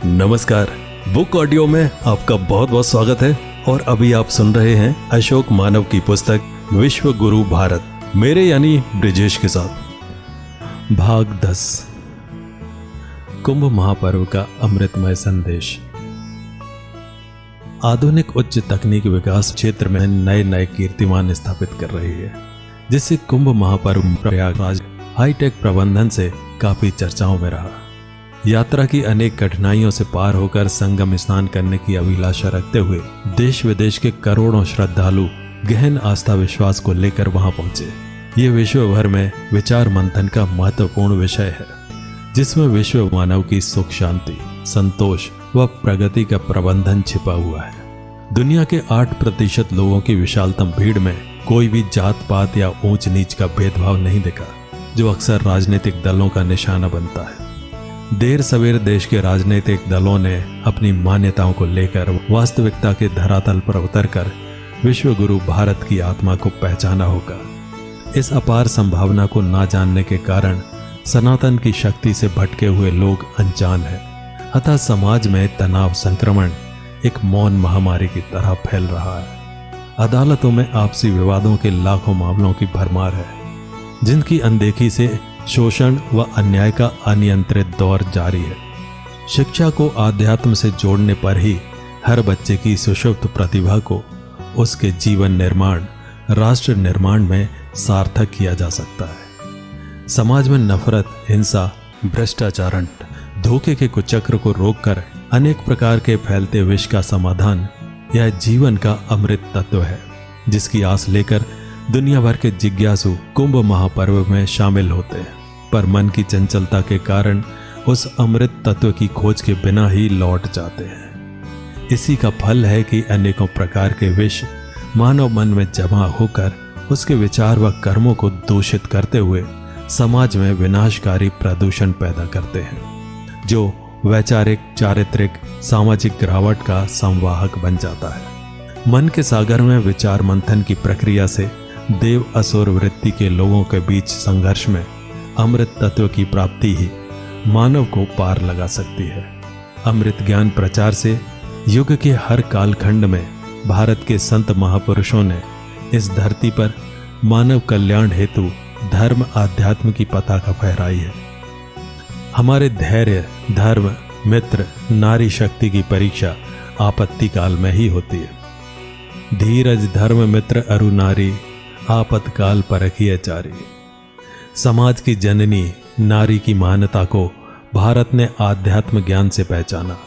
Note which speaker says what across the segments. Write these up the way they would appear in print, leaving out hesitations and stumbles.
Speaker 1: नमस्कार, book audio में आपका बहुत बहुत स्वागत है। और अभी आप सुन रहे हैं अशोक मानव की पुस्तक विश्व गुरु भारत, मेरे यानी ब्रिजेश के साथ। भाग 10, कुंभ महापर्व का अमृतमय संदेश। आधुनिक उच्च तकनीक विकास क्षेत्र में नए नए कीर्तिमान स्थापित कर रही है, जिससे कुंभ महापर्व प्रयागराज हाईटेक प्रबंधन से काफी चर्चाओं में रहा। यात्रा की अनेक कठिनाइयों से पार होकर संगम स्नान करने की अभिलाषा रखते हुए देश विदेश के करोड़ों श्रद्धालु गहन आस्था विश्वास को लेकर वहां पहुंचे। ये विश्व भर में विचार मंथन का महत्वपूर्ण विषय है, जिसमें विश्व मानव की सुख शांति, संतोष व प्रगति का प्रबंधन छिपा हुआ है। दुनिया के 8% लोगों की विशालतम भीड़ में कोई भी जात पात या ऊंच नीच का भेदभाव नहीं दिखा, जो अक्सर राजनीतिक दलों का निशाना बनता है। देर सवेर देश के राजनीतिक दलों ने अपनी मान्यताओं को लेकर वास्तविकता के धरातल पर उतरकर विश्व गुरु भारत की आत्मा को पहचाना होगा। इस अपार संभावना को ना जानने के कारण सनातन की शक्ति से भटके हुए लोग अनजान हैं। अतः समाज में तनाव संक्रमण एक मौन महामारी की तरह फैल रहा है। अदालतों में आपसी विवादों के लाखों मामलों की भरमार है, जिनकी अनदेखी से शोषण व अन्याय का अनियंत्रित दौर जारी है। शिक्षा को आध्यात्म से जोड़ने पर ही हर बच्चे की सुषुप्त प्रतिभा को उसके जीवन निर्माण, राष्ट्र निर्माण में सार्थक किया जा सकता है। समाज में नफरत, हिंसा, भ्रष्टाचार, धोखे के कुचक्र को रोककर अनेक प्रकार के फैलते विष का समाधान यह जीवन का अमृत तत्व है, जिसकी आस लेकर दुनिया भर के जिज्ञासु कुंभ महापर्व में शामिल होते हैं, पर मन की चंचलता के कारण उस अमृत तत्व की खोज के बिना ही लौट जाते हैं। इसी का फल है कि अनेकों प्रकार के विष मानव मन में जमा होकर उसके विचार व कर्मों को दूषित करते हुए समाज में विनाशकारी प्रदूषण पैदा करते हैं, जो वैचारिक, चारित्रिक, सामाजिक गिरावट का संवाहक बन जाता है। मन के सागर में विचार मंथन की प्रक्रिया से देव असुर वृत्ति के लोगों के बीच संघर्ष में अमृत तत्व की प्राप्ति ही मानव को पार लगा सकती है। अमृत ज्ञान प्रचार से युग के हर कालखंड में भारत के संत महापुरुषों ने इस धरती पर मानव कल्याण हेतु धर्म आध्यात्म की पताका फहराई है। हमारे धैर्य, धर्म, मित्र, नारी शक्ति की परीक्षा आपत्ति काल में ही होती है। धीरज धर्म मित्र अरु नारी, आपतकाल परखिए चारी। समाज की जननी नारी की महानता को भारत ने आध्यात्म ज्ञान से पहचाना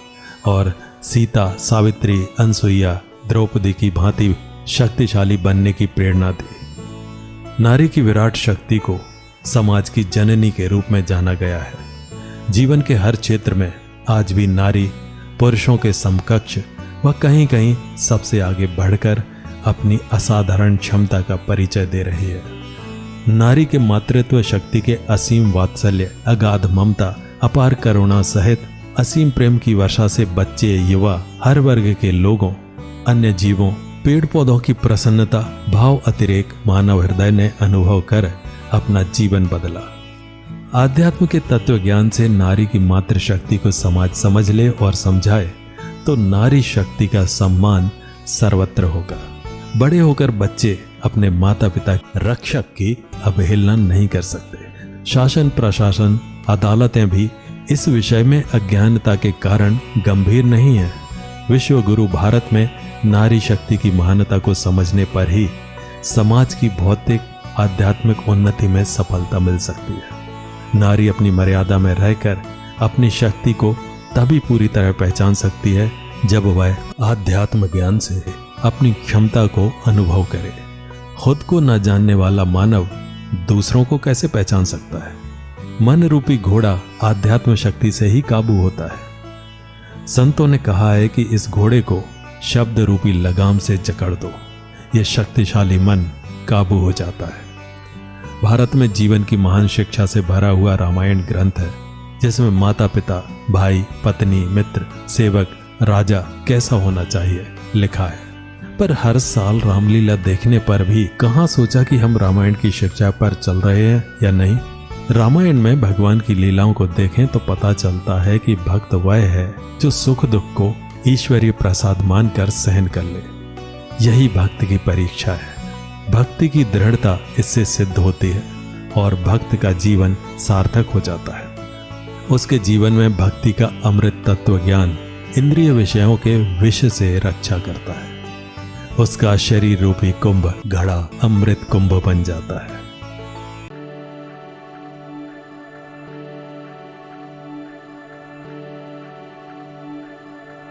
Speaker 1: और सीता, सावित्री, अनसुईया, द्रौपदी की भांति शक्तिशाली बनने की प्रेरणा दी। नारी की विराट शक्ति को समाज की जननी के रूप में जाना गया है। जीवन के हर क्षेत्र में आज भी नारी पुरुषों के समकक्ष व कहीं कहीं सबसे आगे बढ़कर अपनी असाधारण क्षमता का परिचय दे रही है। नारी के मातृत्व शक्ति के असीम वात्सल्य, अगाध ममता, अपार करुणा सहित असीम प्रेम की वर्षा से बच्चे, युवा, हर वर्ग के लोगों, अन्य जीवों, पेड़ पौधों की प्रसन्नता, भाव अतिरेक मानव हृदय ने अनुभव कर अपना जीवन बदला। आध्यात्म के तत्व ज्ञान से नारी की मातृशक्ति को समाज समझ ले और समझाए तो नारी शक्ति का सम्मान सर्वत्र होगा। बड़े होकर बच्चे अपने माता पिता रक्षक की अवहेलना नहीं कर सकते। शासन प्रशासन, अदालतें भी इस विषय में अज्ञानता के कारण गंभीर नहीं है। विश्व गुरु भारत में नारी शक्ति की महानता को समझने पर ही समाज की भौतिक आध्यात्मिक उन्नति में सफलता मिल सकती है। नारी अपनी मर्यादा में रहकर अपनी शक्ति को तभी पूरी तरह पहचान सकती है जब वह आध्यात्म ज्ञान से अपनी क्षमता को अनुभव करे। खुद को न जानने वाला मानव दूसरों को कैसे पहचान सकता है? मन रूपी घोड़ा आध्यात्म शक्ति से ही काबू होता है। संतों ने कहा है कि इस घोड़े को शब्द रूपी लगाम से जकड़ दो, यह शक्तिशाली मन काबू हो जाता है। भारत में जीवन की महान शिक्षा से भरा हुआ रामायण ग्रंथ है, जिसमें माता पिता, भाई, पत्नी, मित्र, सेवक, राजा कैसा होना चाहिए लिखा है। पर हर साल रामलीला देखने पर भी कहां सोचा कि हम रामायण की शिक्षा पर चल रहे हैं या नहीं। रामायण में भगवान की लीलाओं को देखें तो पता चलता है कि भक्त वह है जो सुख दुख को ईश्वरीय प्रसाद मानकर सहन कर ले। यही भक्ति की परीक्षा है। भक्ति की दृढ़ता इससे सिद्ध होती है और भक्त का जीवन सार्थक हो जाता है। उसके जीवन में भक्ति का अमृत तत्व ज्ञान इंद्रिय विषयों के विष से रक्षा करता है। उसका शरीर रूपी कुंभ घड़ा अमृत कुंभ बन जाता है।